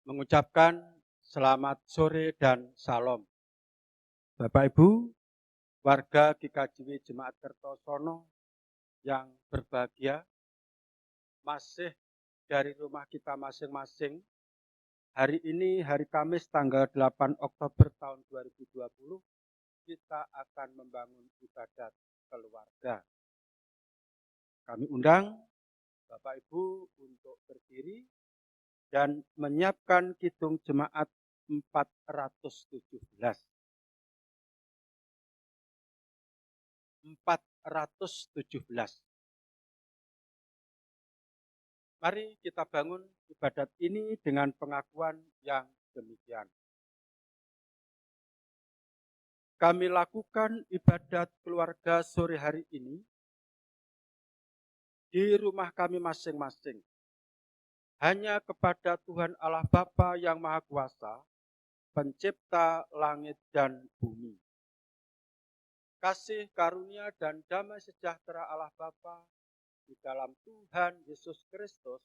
mengucapkan selamat sore dan salam. Bapak Ibu, warga GKJW Jemaat Kertosono yang berbahagia, masih dari rumah kita masing-masing. Hari ini hari Kamis tanggal 8 Oktober tahun 2020, kita akan membangun ibadat keluarga. Kami undang Bapak Ibu untuk berdiri dan menyiapkan kidung jemaat 417. 417. Mari kita bangun ibadat ini dengan pengakuan yang demikian. Kami lakukan ibadat keluarga sore hari ini di rumah kami masing-masing. Hanya kepada Tuhan Allah Bapa yang Maha Kuasa, pencipta langit dan bumi. Kasih karunia dan damai sejahtera Allah Bapa di dalam Tuhan Yesus Kristus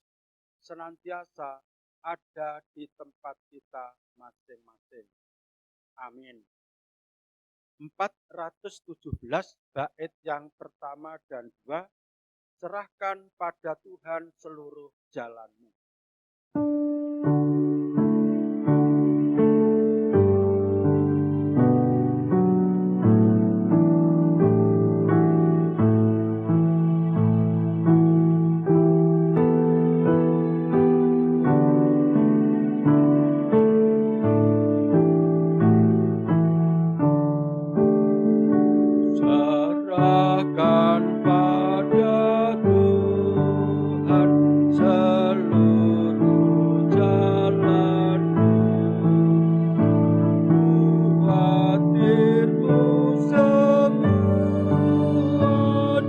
senantiasa ada di tempat kita masing-masing. Amin. 417 bait yang pertama dan 2, serahkan pada Tuhan seluruh jalanmu. Serahkan pada Tuhan seluruh jalanmu, khawatirmu semua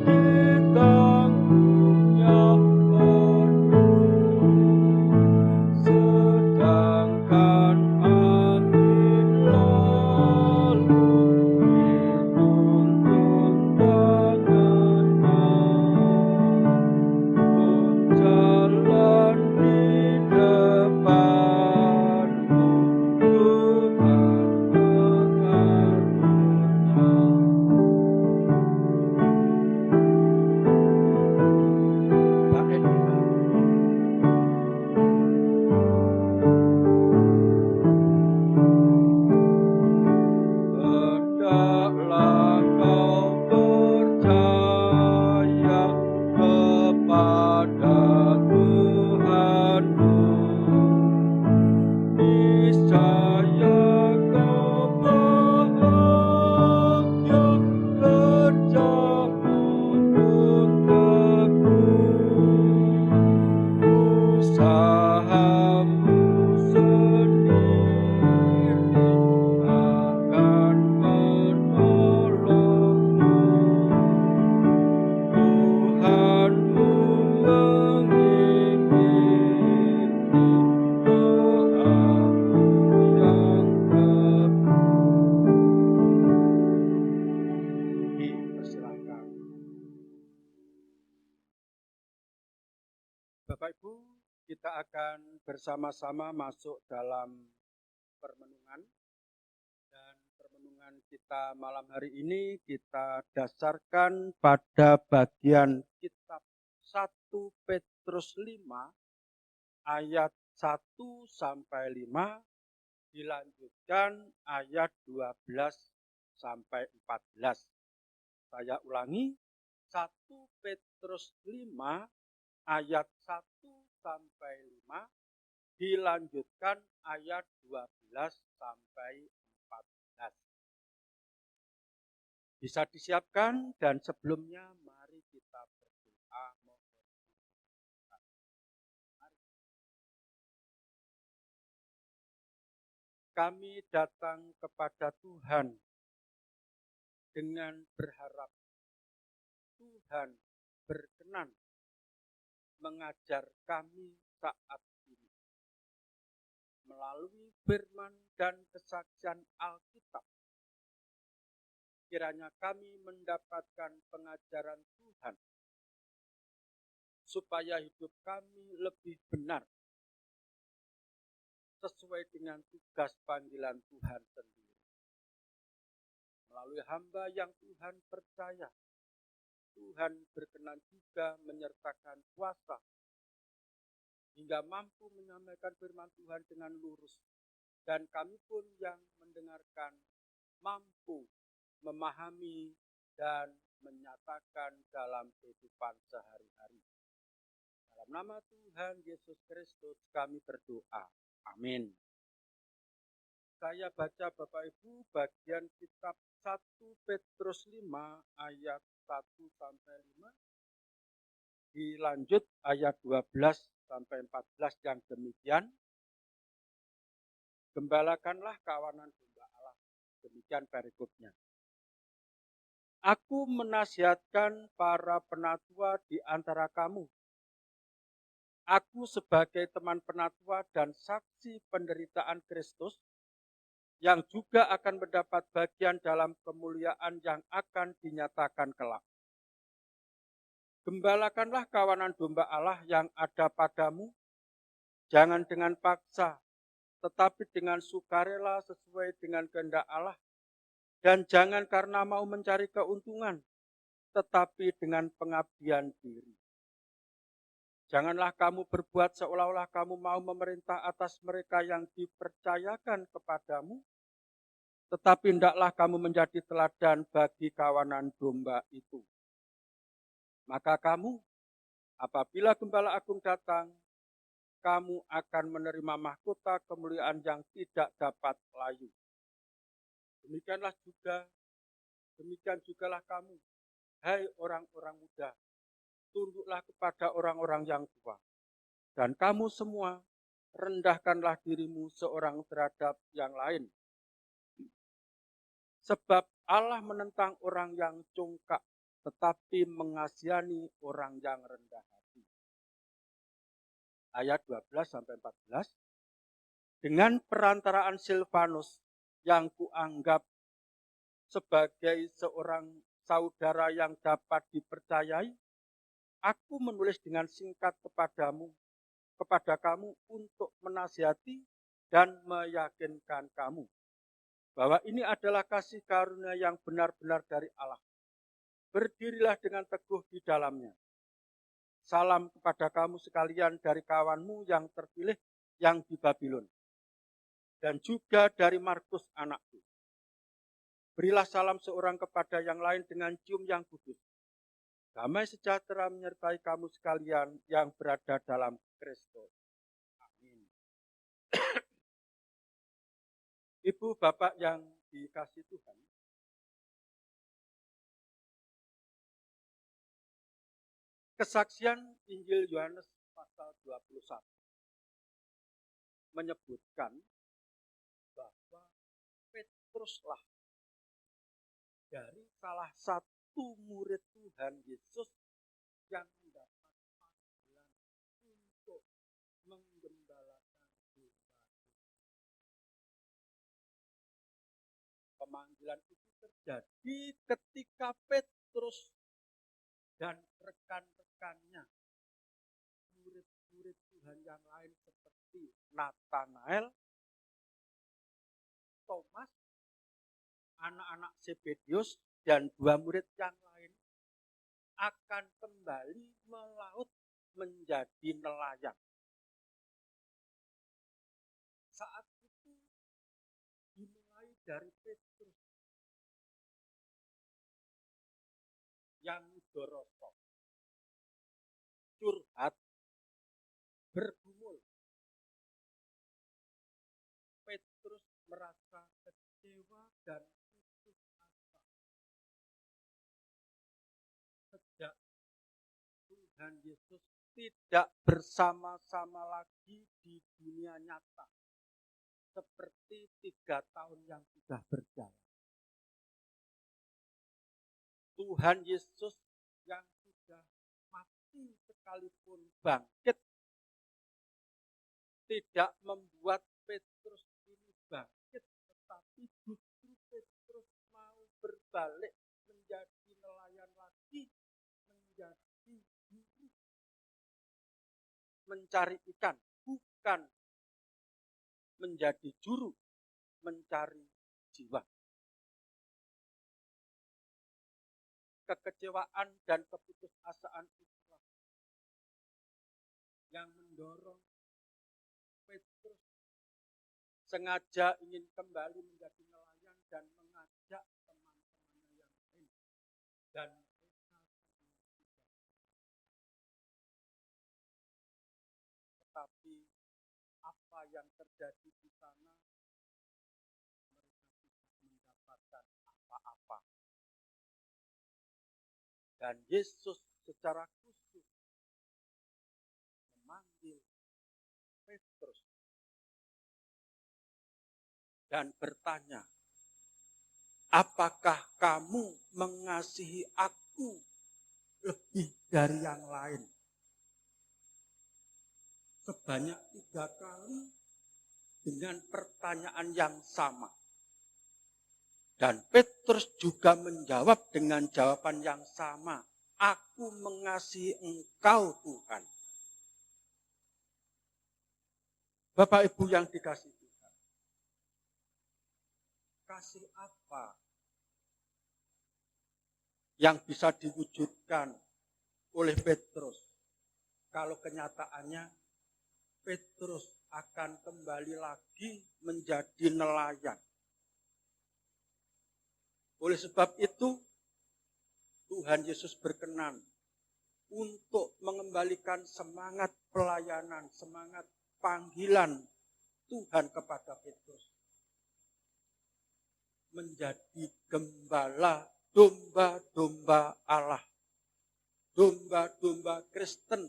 ditanggungnya penuh, sedangkan angin lalu dituntun tangannya, pun jalan di depanmu, Tuhan mengaturnya. Bait 2. Hendaklah kau percaya kepada Tuhanmu, niscaya kau bahagia, kerjamu pun teguh, usahamu sendiri akan menolongmu. Tuhanmu mengingini doamu yang teguh. Dipersilakan. Bapak Ibu, kita akan bersama-sama masuk dalam permenungan. Dan permenungan kita malam hari ini kita dasarkan pada bagian kitab 1 Petrus 5 ayat 1 sampai 5, dilanjutkan ayat 12 sampai 14. Saya ulangi, 1 Petrus 5 ayat 1 sampai 5, dilanjutkan ayat 12 sampai 14. Bisa disiapkan, dan sebelumnya mari kita berdoa mohon Tuhan. Mari. Kami datang kepada Tuhan dengan berharap Tuhan berkenan mengajar kami saat ini melalui firman dan kesaksian Alkitab. Kiranya kami mendapatkan pengajaran Tuhan supaya hidup kami lebih benar, sesuai dengan tugas panggilan Tuhan sendiri. Melalui hamba yang Tuhan percaya, Tuhan berkenan juga menyertakan kuasa hingga mampu menyampaikan firman Tuhan dengan lurus. Dan kami pun yang mendengarkan mampu memahami dan menyatakan dalam kehidupan sehari-hari. Dalam nama Tuhan Yesus Kristus kami berdoa. Amin. Saya baca Bapak Ibu bagian kitab 1 Petrus 5 ayat 1 sampai 5. Dilanjut ayat 12 sampai 14 yang demikian. Gembalakanlah kawanan domba Allah. Demikian berikutnya. Aku menasihatkan para penatua di antara kamu. Aku sebagai teman penatua dan saksi penderitaan Kristus, yang juga akan mendapat bagian dalam kemuliaan yang akan dinyatakan kelak. Gembalakanlah kawanan domba Allah yang ada padamu, jangan dengan paksa, tetapi dengan sukarela sesuai dengan kehendak Allah, dan jangan karena mau mencari keuntungan, tetapi dengan pengabdian diri. Janganlah kamu berbuat seolah-olah kamu mau memerintah atas mereka yang dipercayakan kepadamu, tetapi hendaklah kamu menjadi teladan bagi kawanan domba itu. Maka kamu, apabila Gembala Agung datang, kamu akan menerima mahkota kemuliaan yang tidak dapat layu. Demikian jugalah kamu, hai orang-orang muda, tunduklah kepada orang-orang yang tua. Dan kamu semua, rendahkanlah dirimu seorang terhadap yang lain. Sebab Allah menentang orang yang congkak, tetapi mengasihani orang yang rendah hati. Ayat 12-14. Dengan perantaraan Silvanus yang kuanggap sebagai seorang saudara yang dapat dipercayai, aku menulis dengan singkat kepada kamu untuk menasihati dan meyakinkan kamu bahwa ini adalah kasih karunia yang benar-benar dari Allah. Berdirilah dengan teguh di dalamnya. Salam kepada kamu sekalian dari kawanmu yang terpilih yang di Babylon, dan juga dari Markus anakku. Berilah salam seorang kepada yang lain dengan cium yang kudus. Damai sejahtera menyertai kamu sekalian yang berada dalam Kristus. Amin. Ibu bapak yang dikasihi Tuhan, kesaksian Injil Yohanes pasal 21 menyebutkan bahwa Petruslah dari salah satu murid Tuhan Yesus yang mendapat panggilan untuk menggembalakan domba. Pemanggilan itu terjadi ketika Petrus dan rekan-rekannya, murid-murid Tuhan yang lain seperti Nathanael, Thomas, anak-anak Zebedius, dan dua murid yang lain akan kembali melaut menjadi nelayan. Saat itu dimulai dari Petrus yang dorosok, curhat, bergumul. Petrus merasa kecewa dan putus asa. Sejak Tuhan Yesus tidak bersama-sama lagi di dunia nyata, seperti 3 tahun yang sudah berjalan. Tuhan Yesus yang sudah mati sekalipun bangkit tidak membuat Petrus ini bangkit, tetapi justru Petrus mau berbalik menjadi nelayan lagi, menjadi guru, mencari ikan, bukan menjadi juru mencari jiwa. Kekecewaan dan keputusasaan itulah yang mendorong Petrus sengaja ingin kembali menjadi nelayan dan mengajak teman-temannya yang lain. Dan tetapi apa yang terjadi di sana, mereka tidak mendapatkan apa-apa. Dan Yesus secara khusus memanggil Petrus dan bertanya, apakah kamu mengasihi aku lebih dari yang lain? Sebanyak 3 kali dengan pertanyaan yang sama. Dan Petrus juga menjawab dengan jawaban yang sama. Aku mengasihi engkau Tuhan. Bapak Ibu yang dikasihi Tuhan. Kasih apa yang bisa diwujudkan oleh Petrus kalau kenyataannya Petrus akan kembali lagi menjadi nelayan? Oleh sebab itu, Tuhan Yesus berkenan untuk mengembalikan semangat pelayanan, semangat panggilan Tuhan kepada Petrus. Menjadi gembala domba-domba Allah. Domba-domba Kristen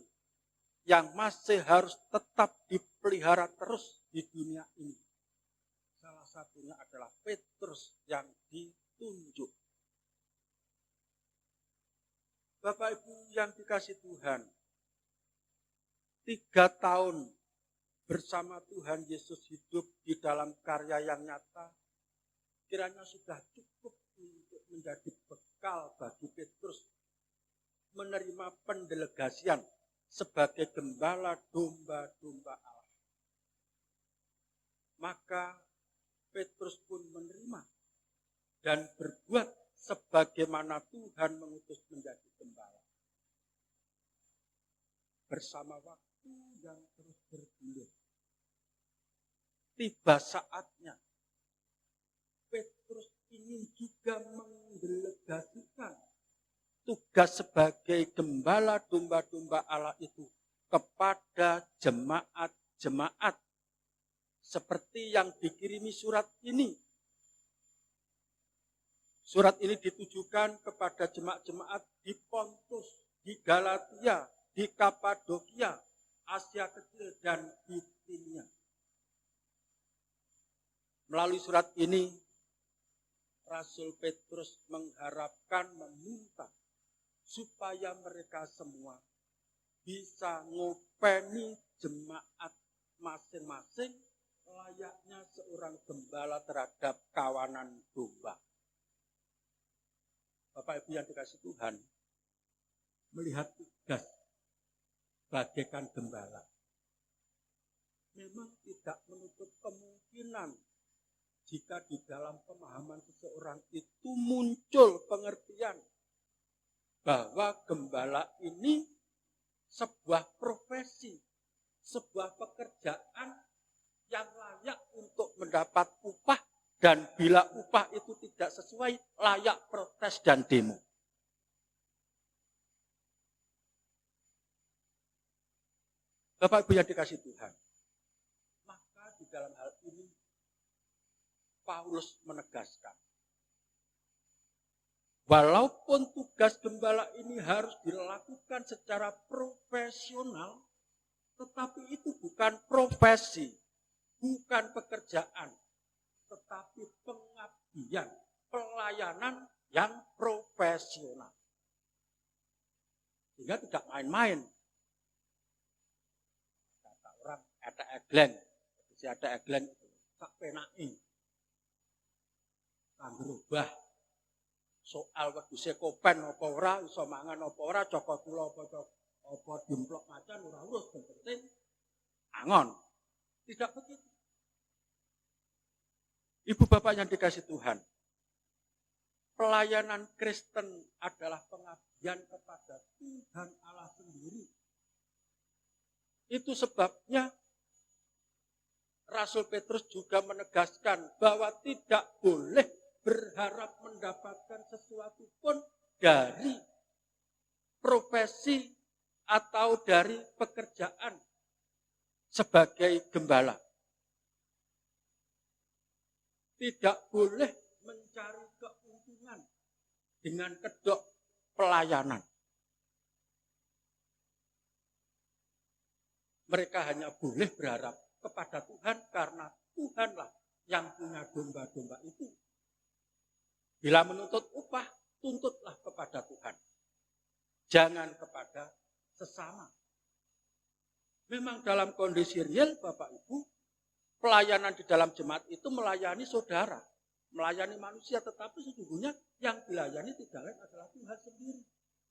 yang masih harus tetap dipelihara terus di dunia ini. Salah satunya adalah Petrus yang ditunjuk. Bapak Ibu yang dikasihi Tuhan, 3 tahun bersama Tuhan Yesus hidup di dalam karya yang nyata, kiranya sudah cukup untuk menjadi bekal bagi Petrus menerima pendelegasian sebagai gembala domba-domba Allah. Maka Petrus pun menerima dan berbuat sebagaimana Tuhan mengutus menjadi gembala. Bersama waktu yang terus bergulir, tiba saatnya Petrus ingin juga mendelegasikan tugas sebagai gembala domba-domba Allah itu kepada jemaat-jemaat seperti yang dikirimi surat ini. Surat ini ditujukan kepada jemaat-jemaat di Pontus, di Galatia, di Kapadokia, Asia Kecil, dan Bitinia. Melalui surat ini, Rasul Petrus mengharapkan, meminta supaya mereka semua bisa ngopeni jemaat masing-masing layaknya seorang gembala terhadap kawanan domba. Bapak Ibu yang dikasihi Tuhan, melihat tugas bagaikan gembala memang tidak menutup kemungkinan jika di dalam pemahaman seseorang itu muncul pengertian bahwa gembala ini sebuah profesi, sebuah pekerjaan yang layak untuk mendapat upah, dan bila upah itu tidak sesuai, layak protes dan demo. Bapak Ibu yang dikasihi Tuhan, maka di dalam hal ini Paulus menegaskan, walaupun tugas gembala ini harus dilakukan secara profesional, tetapi itu bukan profesi, bukan pekerjaan, tetapi pengabdian, pelayanan yang profesional. Sehingga tidak main-main. Kata orang, ada egleng. Si ada egleng itu, tak penai. Berubah. Soal wedhuse kopen apa ora, iso mangan apa ora, cokot kula apa dimplok macan ora urus, penting angon. Tidak begitu. Ibu bapak yang dikasih Tuhan, pelayanan Kristen adalah pengabdian kepada Tuhan Allah sendiri. Itu sebabnya Rasul Petrus juga menegaskan bahwa tidak boleh berharap mendapatkan sesuatu pun dari profesi atau dari pekerjaan sebagai gembala. Tidak boleh mencari keuntungan dengan kedok pelayanan. Mereka hanya boleh berharap kepada Tuhan karena Tuhanlah yang punya domba-domba itu. Bila menuntut upah, tuntutlah kepada Tuhan. Jangan kepada sesama. Memang dalam kondisi real Bapak Ibu, pelayanan di dalam jemaat itu melayani saudara, melayani manusia, tetapi sesungguhnya yang dilayani tidak lain adalah Tuhan sendiri.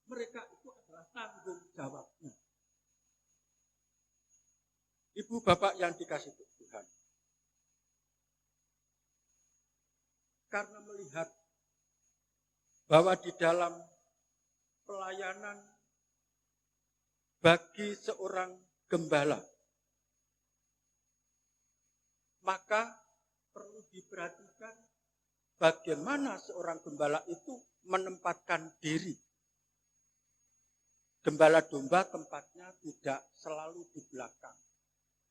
Mereka itu adalah tanggung jawabnya. Ibu bapak yang dikasih Tuhan, karena melihat bahwa di dalam pelayanan bagi seorang gembala, maka perlu diperhatikan bagaimana seorang gembala itu menempatkan diri. Gembala domba tempatnya tidak selalu di belakang,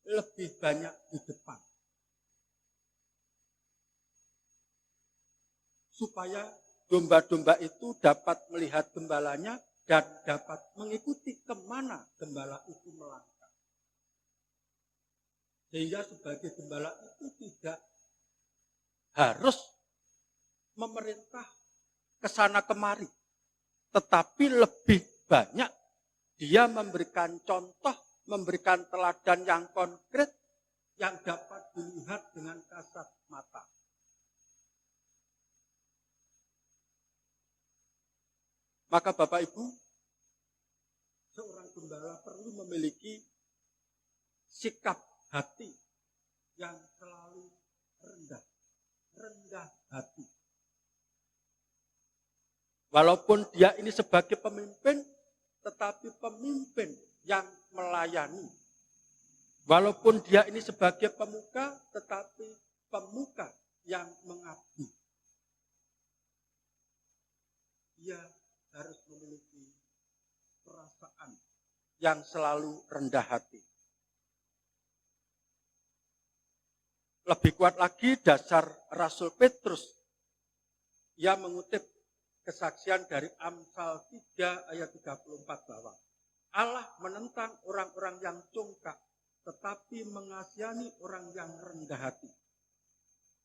lebih banyak di depan. Supaya domba-domba itu dapat melihat gembalanya dan dapat mengikuti kemana gembala itu melangkah. Sehingga sebagai gembala itu tidak harus memerintah ke sana kemari, tetapi lebih banyak dia memberikan contoh, memberikan teladan yang konkret yang dapat dilihat dengan kasat mata. Maka Bapak Ibu, seorang gembala perlu memiliki sikap hati yang selalu rendah hati. Walaupun dia ini sebagai pemimpin, tetapi pemimpin yang melayani. Walaupun dia ini sebagai pemuka, tetapi pemuka yang mengabdi. Dia harus memiliki perasaan yang selalu rendah hati. Lebih kuat lagi dasar Rasul Petrus. Ia mengutip kesaksian dari Amsal 3 ayat 34 bahwa Allah menentang orang-orang yang congkak, tetapi mengasihani orang yang rendah hati.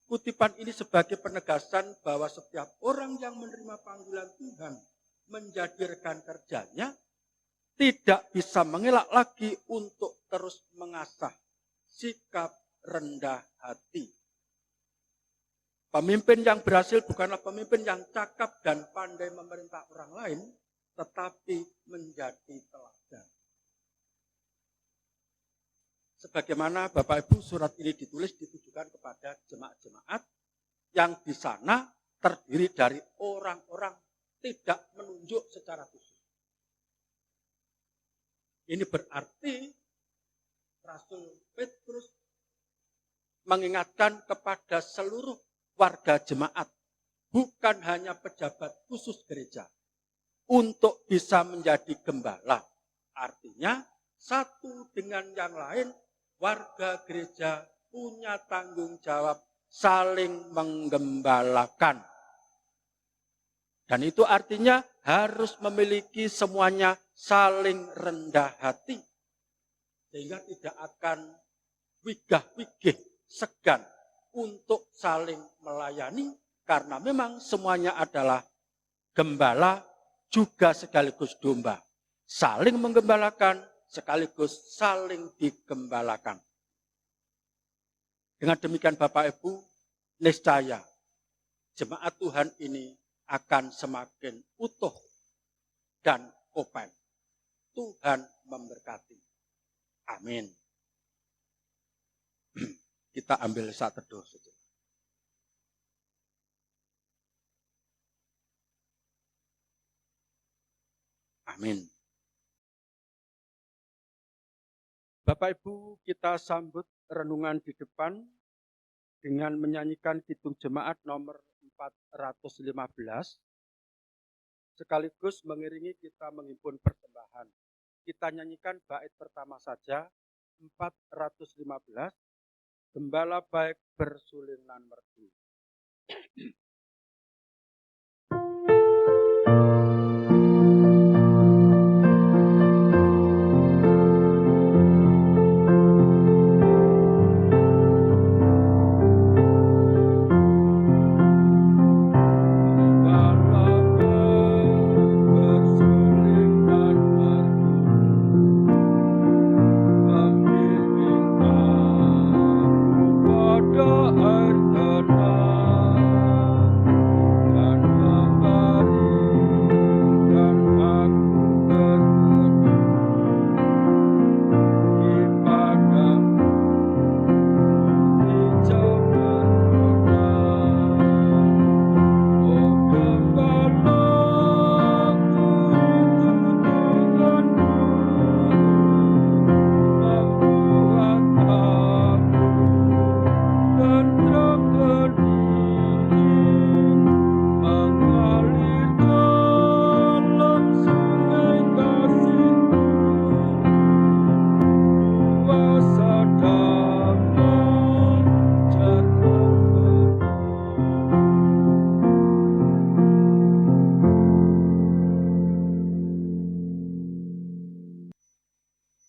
Kutipan ini sebagai penegasan bahwa setiap orang yang menerima panggilan Tuhan menjadi rekan kerjanya tidak bisa mengelak lagi untuk terus mengasah sikap rendah hati. Pemimpin yang berhasil bukanlah pemimpin yang cakap dan pandai memerintah orang lain, tetapi menjadi teladan. Sebagaimana Bapak Ibu surat ini ditujukan kepada jemaat-jemaat yang di sana terdiri dari orang-orang tidak menunjuk secara khusus. Ini berarti Rasul Petrus mengingatkan kepada seluruh warga jemaat, bukan hanya pejabat khusus gereja, untuk bisa menjadi gembala. Artinya, satu dengan yang lain, warga gereja punya tanggung jawab saling menggembalakan. Dan itu artinya harus memiliki semuanya saling rendah hati. Sehingga tidak akan wigah-wigih, segan untuk saling melayani. Karena memang semuanya adalah gembala juga sekaligus domba. Saling menggembalakan sekaligus saling digembalakan. Dengan demikian Bapak Ibu, niscaya jemaat Tuhan ini akan semakin utuh dan kopen. Tuhan memberkati. Amin. Kita ambil saat teduh saja. Amin. Bapak Ibu, kita sambut renungan di depan dengan menyanyikan Kidung Jemaat nomor 415, sekaligus mengiringi kita menghimpun persembahan. Kita nyanyikan bait pertama saja, 415, Gembala baik bersulinan merdu.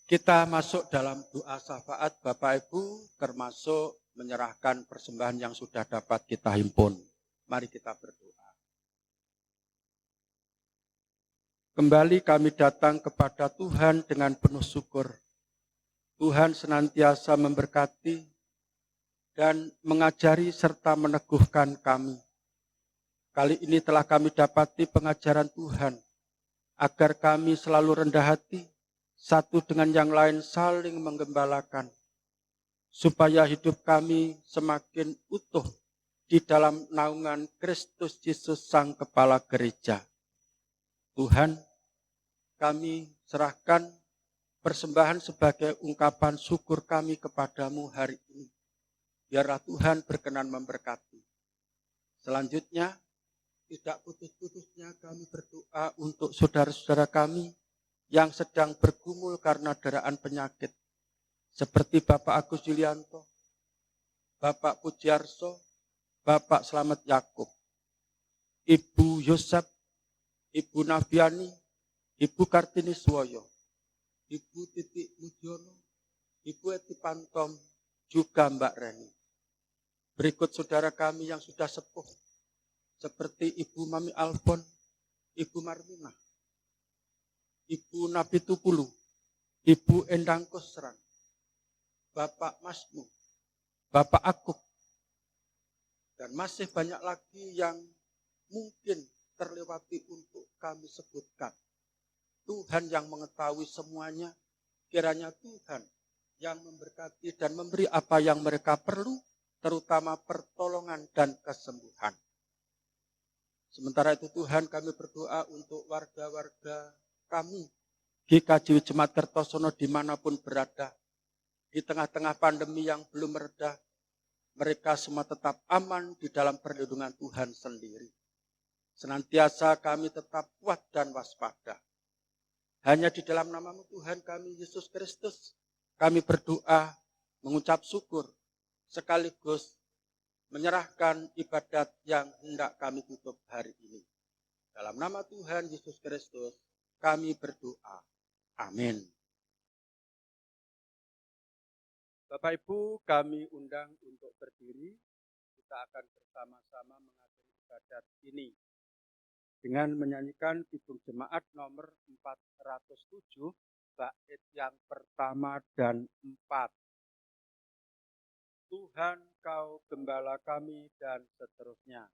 Kita masuk dalam doa syafaat Bapak Ibu, termasuk menyerahkan persembahan yang sudah dapat kita himpun. Mari kita berdoa. Kembali kami datang kepada Tuhan dengan penuh syukur. Tuhan senantiasa memberkati dan mengajari serta meneguhkan kami. Kali ini telah kami dapati pengajaran Tuhan, agar kami selalu rendah hati, satu dengan yang lain saling menggembalakan, supaya hidup kami semakin utuh di dalam naungan Kristus Yesus Sang Kepala Gereja. Tuhan, kami serahkan persembahan sebagai ungkapan syukur kami kepadamu hari ini. Biarlah Tuhan berkenan memberkati. Selanjutnya, tidak putus-putusnya kami berdoa untuk saudara-saudara kami yang sedang bergumul karena deraan penyakit, seperti Bapak Agus Yulianto, Bapak Pujiarso, Bapak Slamet Yakub, Ibu Yosep, Ibu Nafiani, Ibu Kartini Suwoyo, Ibu Titik Mujiono, Ibu Eti Pantom, juga Mbak Reni. Berikut saudara kami yang sudah sepuh, seperti Ibu Mami Alfon, Ibu Marminah, Ibu Nabi Tupulu, Ibu Endang Kosran, Bapak Masmu, Bapak Akuk, dan masih banyak lagi yang mungkin terlewati untuk kami sebutkan. Tuhan yang mengetahui semuanya, kiranya Tuhan yang memberkati dan memberi apa yang mereka perlu, terutama pertolongan dan kesembuhan. Sementara itu Tuhan, kami berdoa untuk warga-warga kami GKJ Jemaat Kertosono dimanapun berada, di tengah-tengah pandemi yang belum mereda, mereka semua tetap aman di dalam perlindungan Tuhan sendiri. Senantiasa kami tetap kuat dan waspada. Hanya di dalam nama-Mu Tuhan kami Yesus Kristus, kami berdoa, mengucap syukur, sekaligus menyerahkan ibadat yang hendak kami tutup hari ini. Dalam nama Tuhan Yesus Kristus, kami berdoa. Amin. Bapak Ibu, kami undang untuk berdiri. Kita akan bersama-sama mengakhiri ibadat ini dengan menyanyikan Kidung Jemaat nomor 407, bait yang pertama dan 4. Tuhan, Kau gembala kami, dan seterusnya.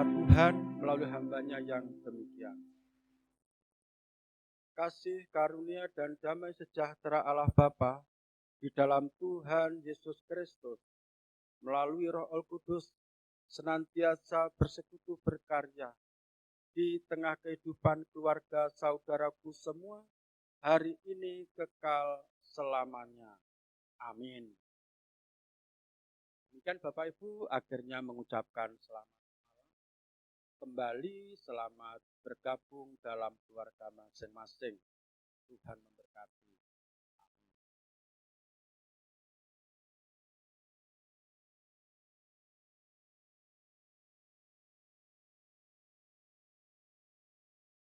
berkat Tuhan melalui hambanya yang demikian. Kasih karunia dan damai sejahtera Allah Bapa di dalam Tuhan Yesus Kristus melalui Roh Kudus senantiasa bersekutu berkarya di tengah kehidupan keluarga saudaraku semua hari ini kekal selamanya. Amin. Demikian Bapak Ibu akhirnya mengucapkan selamat malam. Kembali selamat bergabung dalam keluarga masing-masing. Tuhan memberkati.